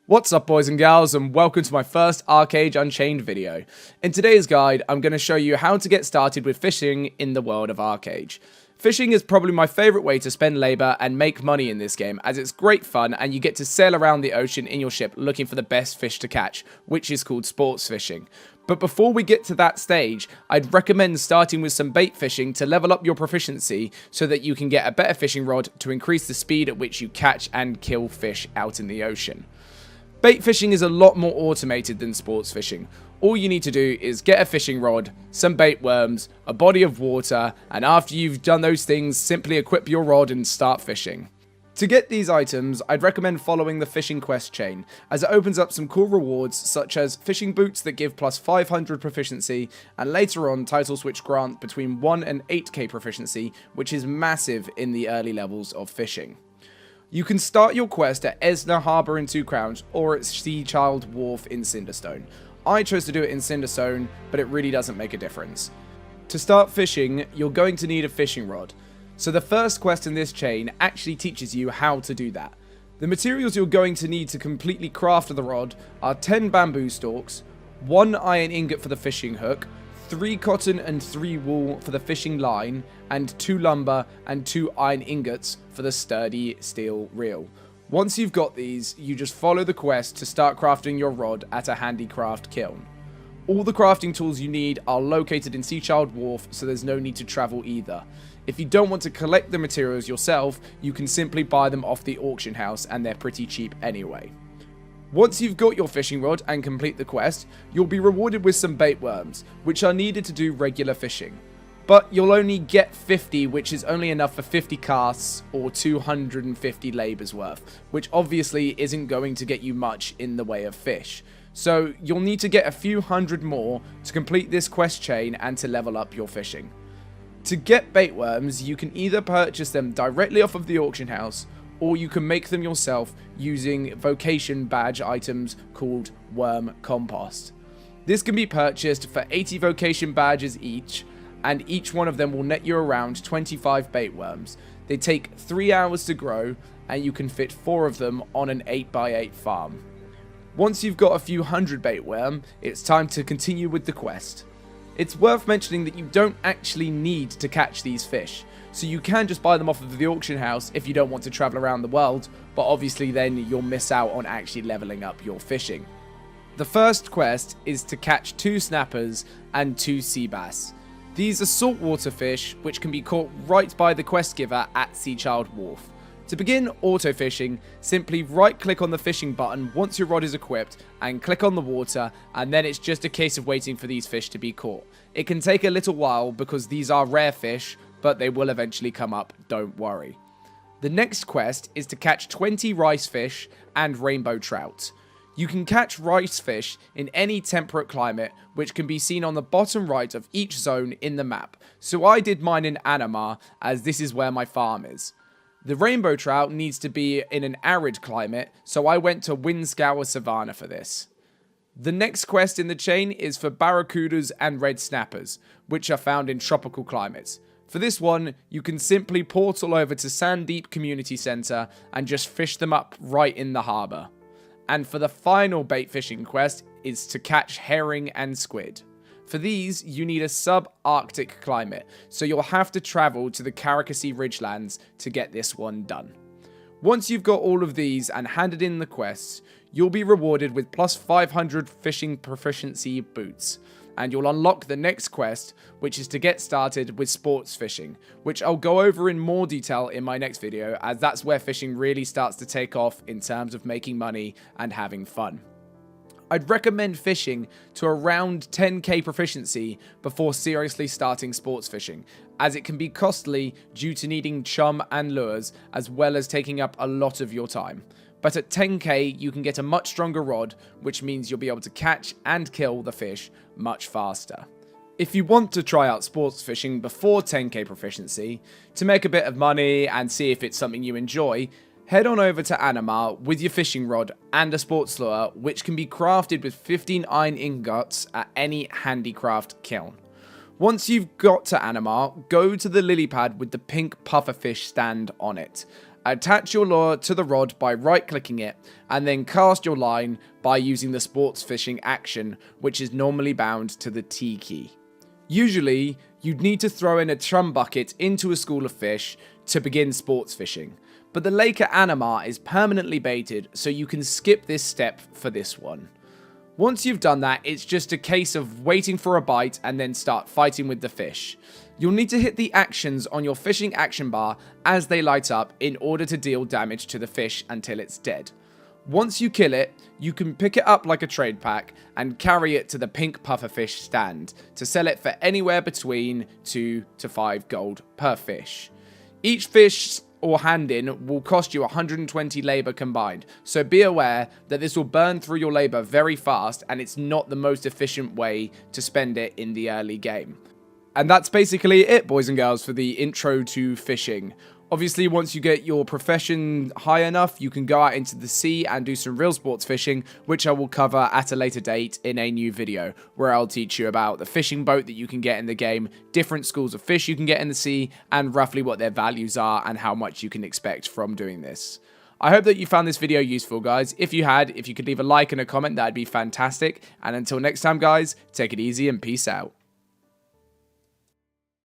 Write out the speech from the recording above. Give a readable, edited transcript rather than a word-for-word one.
What's up, boys and gals, and welcome to my first Archeage Unchained video. In today's guide, I'm going to show you how to get started with fishing in the world of Archeage. Fishing is probably my favourite way to spend labour and make money in this game, as it's great fun and you get to sail around the ocean in your ship looking for the best fish to catch, which is called sports fishing. But before we get to that stage, I'd recommend starting with some bait fishing to level up your proficiency so that you can get a better fishing rod to increase the speed at which you catch and kill fish out in the ocean. Bait fishing is a lot more automated than sports fishing. All you need to do is get a fishing rod, some bait worms, a body of water, and after you've done those things, simply equip your rod and start fishing. To get these items, I'd recommend following the fishing quest chain, as it opens up some cool rewards such as fishing boots that give plus 500 proficiency, and later on titles which grant between 1 and 8k proficiency, which is massive in the early levels of fishing. You can start your quest at Esna Harbour in 2 Crowns or at Sea Child Wharf in Cinderstone. I chose to do it in Cinderstone, but it really doesn't make a difference. To start fishing, you're going to need a fishing rod. So the first quest in this chain actually teaches you how to do that. The materials you're going to need to completely craft the rod are 10 bamboo stalks, 1 iron ingot for the fishing hook, 3 cotton and 3 wool for the fishing line, and 2 lumber and 2 iron ingots for the sturdy steel reel. Once you've got these, you just follow the quest to start crafting your rod at a handicraft kiln. All the crafting tools you need are located in Sea Child Wharf, so there's no need to travel either. If you don't want to collect the materials yourself, you can simply buy them off the auction house, and they're pretty cheap anyway. Once you've got your fishing rod and complete the quest, you'll be rewarded with some bait worms, which are needed to do regular fishing. But you'll only get 50, which is only enough for 50 casts or 250 labours worth, which obviously isn't going to get you much in the way of fish. So you'll need to get a few hundred more to complete this quest chain and to level up your fishing. To get bait worms, you can either purchase them directly off of the auction house, or you can make them yourself using vocation badge items called worm compost. This can be purchased for 80 vocation badges each, and each one of them will net you around 25 bait worms. They take 3 hours to grow, and you can fit 4 of them on an 8x8 farm. Once you've got a few hundred bait worm, it's time to continue with the quest. It's worth mentioning that you don't actually need to catch these fish, so you can just buy them off of the auction house if you don't want to travel around the world, but obviously then you'll miss out on actually leveling up your fishing. The first quest is to catch 2 snappers and 2 sea bass. These are saltwater fish which can be caught right by the quest giver at Sea Child Wharf. To begin auto fishing, simply right click on the fishing button once your rod is equipped and click on the water, and then it's just a case of waiting for these fish to be caught. It can take a little while because these are rare fish, but they will eventually come up, don't worry. The next quest is to catch 20 rice fish and rainbow trout. You can catch rice fish in any temperate climate, which can be seen on the bottom right of each zone in the map. So I did mine in Anamar, as this is where my farm is. The rainbow trout needs to be in an arid climate, so I went to Windscour Savannah for this. The next quest in the chain is for barracudas and red snappers, which are found in tropical climates. For this one, you can simply portal over to Sandeep Community Centre and just fish them up right in the harbour. And for the final bait fishing quest is to catch herring and squid. For these, you need a sub-Arctic climate, so you'll have to travel to the Karakasi Ridgelands to get this one done. Once you've got all of these and handed in the quests, you'll be rewarded with plus 500 fishing proficiency boots. And you'll unlock the next quest, which is to get started with sports fishing, which I'll go over in more detail in my next video, as that's where fishing really starts to take off in terms of making money and having fun. I'd recommend fishing to around 10k proficiency before seriously starting sports fishing, as it can be costly due to needing chum and lures, as well as taking up a lot of your time. But at 10k, you can get a much stronger rod, which means you'll be able to catch and kill the fish much faster. If you want to try out sports fishing before 10k proficiency, to make a bit of money and see if it's something you enjoy, head on over to Anamar with your fishing rod and a sports lure, which can be crafted with 15 iron ingots at any handicraft kiln. Once you've got to Anamar, go to the lily pad with the pink pufferfish stand on it. Attach your lure to the rod by right-clicking it, and then cast your line by using the sports fishing action, which is normally bound to the T key. Usually, you'd need to throw in a chum bucket into a school of fish to begin sports fishing, but the lake at Anamar is permanently baited, so you can skip this step for this one. Once you've done that, it's just a case of waiting for a bite and then start fighting with the fish. You'll need to hit the actions on your fishing action bar as they light up in order to deal damage to the fish until it's dead. Once you kill it, you can pick it up like a trade pack and carry it to the pink pufferfish stand to sell it for anywhere between 2 to 5 gold per fish. Each fish or hand-in will cost you 120 labour combined, so be aware that this will burn through your labour very fast and it's not the most efficient way to spend it in the early game. And that's basically it, boys and girls, for the intro to fishing. Obviously, once you get your profession high enough, you can go out into the sea and do some real sports fishing, which I will cover at a later date in a new video, where I'll teach you about the fishing boat that you can get in the game, different schools of fish you can get in the sea, and roughly what their values are and how much you can expect from doing this. I hope that you found this video useful, guys. If you had, if you could leave a like and a comment, that'd be fantastic. And until next time, guys, take it easy and peace out.